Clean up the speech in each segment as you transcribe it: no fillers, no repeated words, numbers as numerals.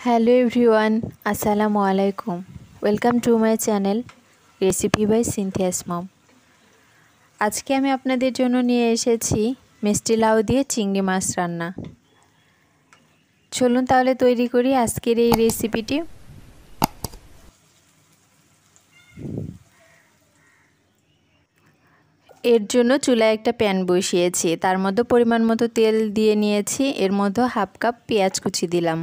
Hello everyone, আসসালামু আলাইকুম। Welcome to my channel recipe by Cynthia's mom. আজকে আমি আপনাদের জন্য নিয়ে এসেছি মিষ্টি লাউ দিয়ে চিংড়ি মাছ রান্না। চলুন তাহলে তৈরি করি আজকের এই রেসিপিটি। এর জন্য চুলায় একটা প্যান বসিয়েছি, তার মধ্যে পরিমাণ মতো তেল দিয়ে নিয়েছি। এর মধ্যে হাফ কাপ পেঁয়াজ কুচি দিলাম।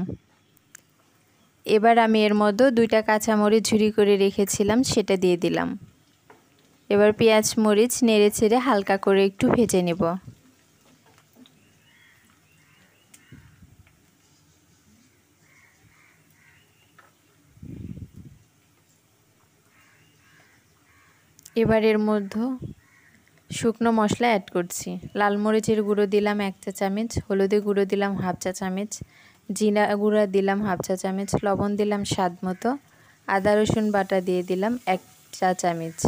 এবার আমি এর মধ্যে 2টা কাঁচামরিচ ঝুরি করে রেখেছিলাম, সেটা দিয়ে দিলাম। এবার পেঁয়াজ মরিচ নেড়ে ছেড়ে হালকা করে একটু ভেজে নেব। এবার এর মধ্যে শুকনো মশলা অ্যাড করছি। লাল মরিচের গুঁড়ো দিলাম 1 চা চামচ, হলুদের গুঁড়ো দিলাম হাফ চা চামচ, জিরা গুঁড়া দিলাম হাফ চা চামচ, লবণ দিলাম স্বাদ মতো, আদা রসুন বাটা দিয়ে দিলাম 1 চা চামচ।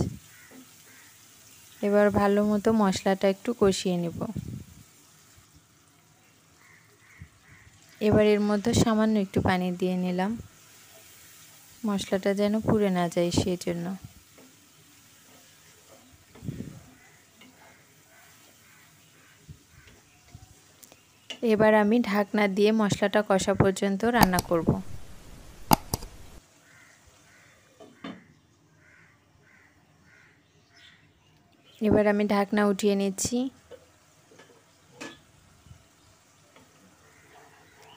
এবার ভালো মতো মশলাটা একটু কষিয়ে নেব। এবার এর মধ্যে সামান্য একটু পানি দিয়ে নিলাম, মশলাটা যেন পুড়ে না যায় সেই জন্য। এবার আমি ঢাকনা দিয়ে মশলাটা কষা পর্যন্ত রান্না করব। এবার আমি ঢাকনা উঠিয়ে নিচ্ছি।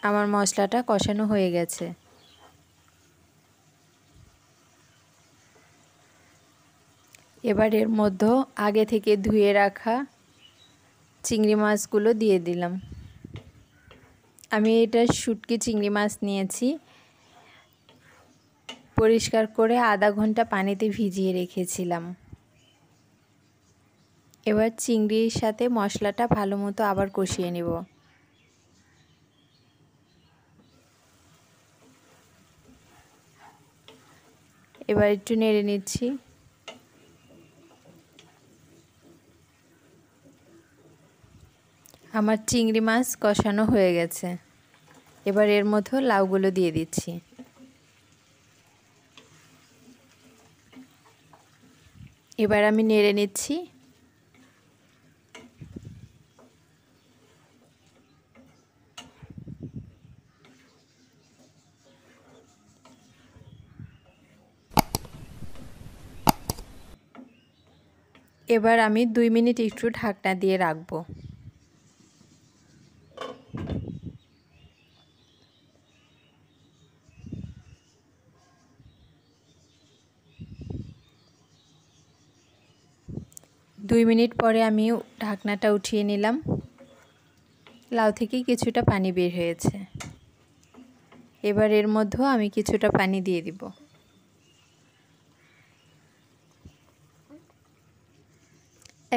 আমার মশলাটা কষানো হয়ে গেছে। এবার এর মধ্যে আগে থেকে ধুয়ে রাখা চিংড়ি মাছগুলো দিয়ে দিলাম। আমি এটা শুটকি চিংড়ি মাছ নিয়েছি, পরিষ্কার করে আধা ঘন্টা পানিতে ভিজিয়ে রেখেছিলাম। এবার চিংড়ির সাথে মশলাটা ভালো মতো আবার কষিয়ে নেব। এবার একটু নেড়ে নিচ্ছি। আমার চিংড়ি মাছ কষানো হয়ে গেছে। এবার এর মধ্যে লাউগুলো দিয়ে দিচ্ছি। এবার আমি নেড়ে নিচ্ছি। এবার আমি 2 মিনিট একটু ঢাকনা দিয়ে রাখবো। দুই মিনিট পরে আমি ঢাকনাটা উঠিয়ে নিলাম। লাউ থেকে কিছুটা পানি বের হয়েছে। এবার এর মধ্যেও আমি কিছুটা পানি দিয়ে দিব।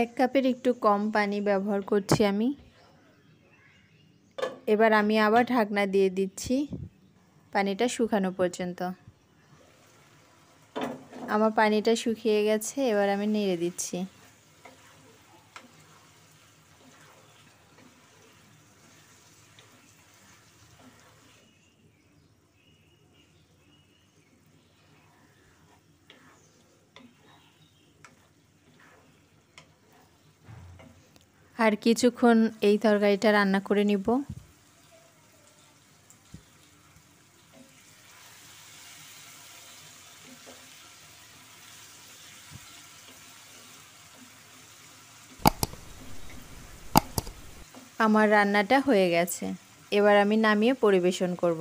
এক কাপের একটু কম পানি ব্যবহার করছি আমি। এবার আমি আবার ঢাকনা দিয়ে দিচ্ছি পানিটা শুকানো পর্যন্ত। আমার পানিটা শুকিয়ে গেছে। এবার আমি নেড়ে দিচ্ছি। আর কিছুক্ষণ এই তরকারিটা রান্না করে নিব। আমার রান্নাটা হয়ে গেছে। এবার আমি নামিয়ে পরিবেশন করব।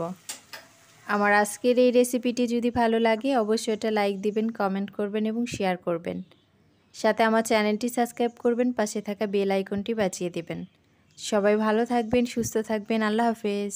আমার আজকের এই রেসিপিটি যদি ভালো লাগে অবশ্যই এটা লাইক দিবেন, কমেন্ট করবেন এবং শেয়ার করবেন। সাথে আমার চ্যানেলটি সাবস্ক্রাইব করবেন, পাশে থাকা বেল আইকনটি বাজিয়ে দেবেন। সবাই ভালো থাকবেন, সুস্থ থাকবেন। আল্লাহ হাফেজ।